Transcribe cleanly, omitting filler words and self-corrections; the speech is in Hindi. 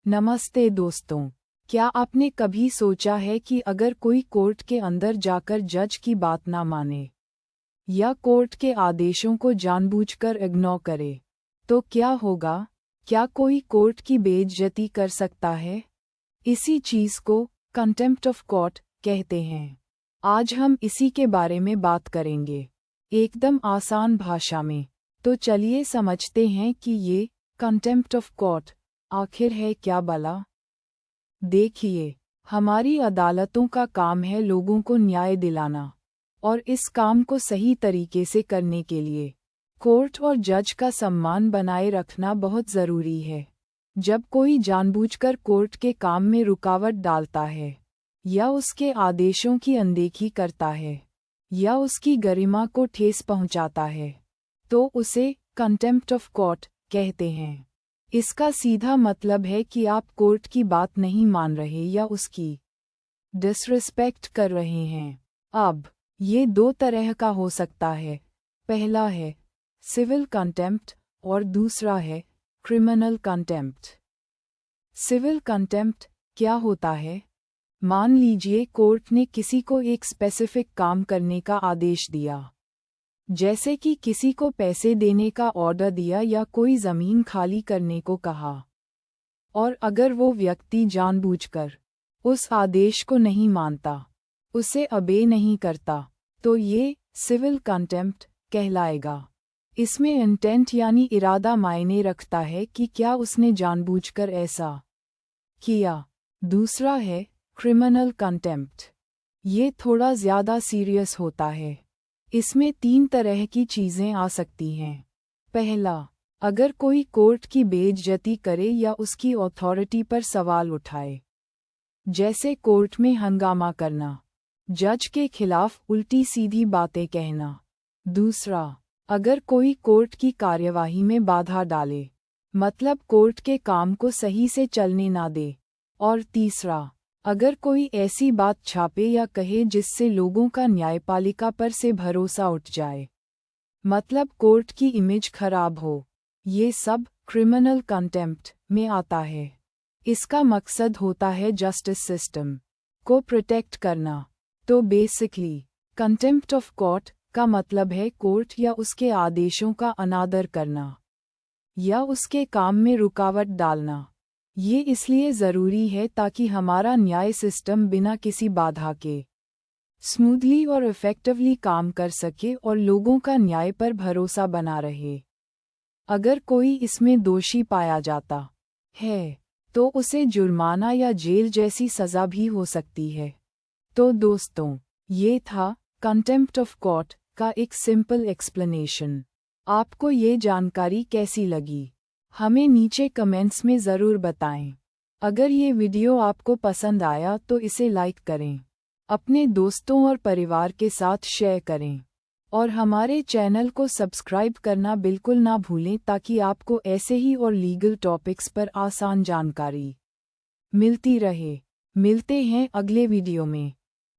नमस्ते दोस्तों, क्या आपने कभी सोचा है कि अगर कोई कोर्ट के अंदर जाकर जज की बात ना माने या कोर्ट के आदेशों को जानबूझकर इग्नोर करे, तो क्या होगा? क्या कोई कोर्ट की बेइज्जती कर सकता है? इसी चीज़ को कंटेम्प्ट ऑफ कोर्ट कहते हैं। आज हम इसी के बारे में बात करेंगे, एकदम आसान भाषा में। तो चलिए समझते हैं कि ये कंटेम्प्ट ऑफ कोर्ट आखिर है क्या भला? देखिए, हमारी अदालतों का काम है लोगों को न्याय दिलाना, और इस काम को सही तरीके से करने के लिए कोर्ट और जज का सम्मान बनाए रखना बहुत ज़रूरी है। जब कोई जानबूझकर कोर्ट के काम में रुकावट डालता है, या उसके आदेशों की अनदेखी करता है, या उसकी गरिमा को ठेस पहुंचाता है, तो उसे कंटेम्प्ट ऑफ कोर्ट कहते हैं। इसका सीधा मतलब है कि आप कोर्ट की बात नहीं मान रहे या उसकी डिसरिस्पेक्ट कर रहे हैं। अब ये दो तरह का हो सकता है। पहला है सिविल कंटेम्प्ट और दूसरा है क्रिमिनल कंटेम्प्ट। सिविल कंटेम्प्ट क्या होता है? मान लीजिए कोर्ट ने किसी को एक स्पेसिफिक काम करने का आदेश दिया, जैसे कि किसी को पैसे देने का ऑर्डर दिया या कोई ज़मीन खाली करने को कहा, और अगर वो व्यक्ति जानबूझकर उस आदेश को नहीं मानता, उसे ओबे नहीं करता, तो ये सिविल कंटेम्प्ट कहलाएगा। इसमें इंटेंट यानी इरादा मायने रखता है कि क्या उसने जानबूझकर ऐसा किया। दूसरा है क्रिमिनल कंटेम्प्ट। ये थोड़ा ज़्यादा सीरियस होता है। इसमें 3 तरह की चीज़ें आ सकती हैं। पहला, अगर कोई कोर्ट की बेइज्जती करे या उसकी अथॉरिटी पर सवाल उठाए, जैसे कोर्ट में हंगामा करना, जज के खिलाफ उल्टी सीधी बातें कहना। दूसरा, अगर कोई कोर्ट की कार्यवाही में बाधा डाले, मतलब कोर्ट के काम को सही से चलने ना दे। और तीसरा, अगर कोई ऐसी बात छापे या कहे जिससे लोगों का न्यायपालिका पर से भरोसा उठ जाए, मतलब कोर्ट की इमेज खराब हो। ये सब क्रिमिनल कंटेम्प्ट में आता है। इसका मकसद होता है जस्टिस सिस्टम को प्रोटेक्ट करना। तो बेसिकली कंटेम्प्ट ऑफ कोर्ट का मतलब है कोर्ट या उसके आदेशों का अनादर करना या उसके काम में रुकावट डालना। ये इसलिए ज़रूरी है ताकि हमारा न्याय सिस्टम बिना किसी बाधा के स्मूथली और इफ़ेक्टिवली काम कर सके और लोगों का न्याय पर भरोसा बना रहे। अगर कोई इसमें दोषी पाया जाता है, तो उसे जुर्माना या जेल जैसी सज़ा भी हो सकती है। तो दोस्तों, ये था कंटेम्प्ट ऑफ कोर्ट का एक सिंपल एक्सप्लेनेशन। आपको ये जानकारी कैसी लगी? हमें नीचे कमेंट्स में ज़रूर बताएं। अगर ये वीडियो आपको पसंद आया तो इसे लाइक करें, अपने दोस्तों और परिवार के साथ शेयर करें, और हमारे चैनल को सब्सक्राइब करना बिल्कुल ना भूलें ताकि आपको ऐसे ही और लीगल टॉपिक्स पर आसान जानकारी मिलती रहे। मिलते हैं अगले वीडियो में।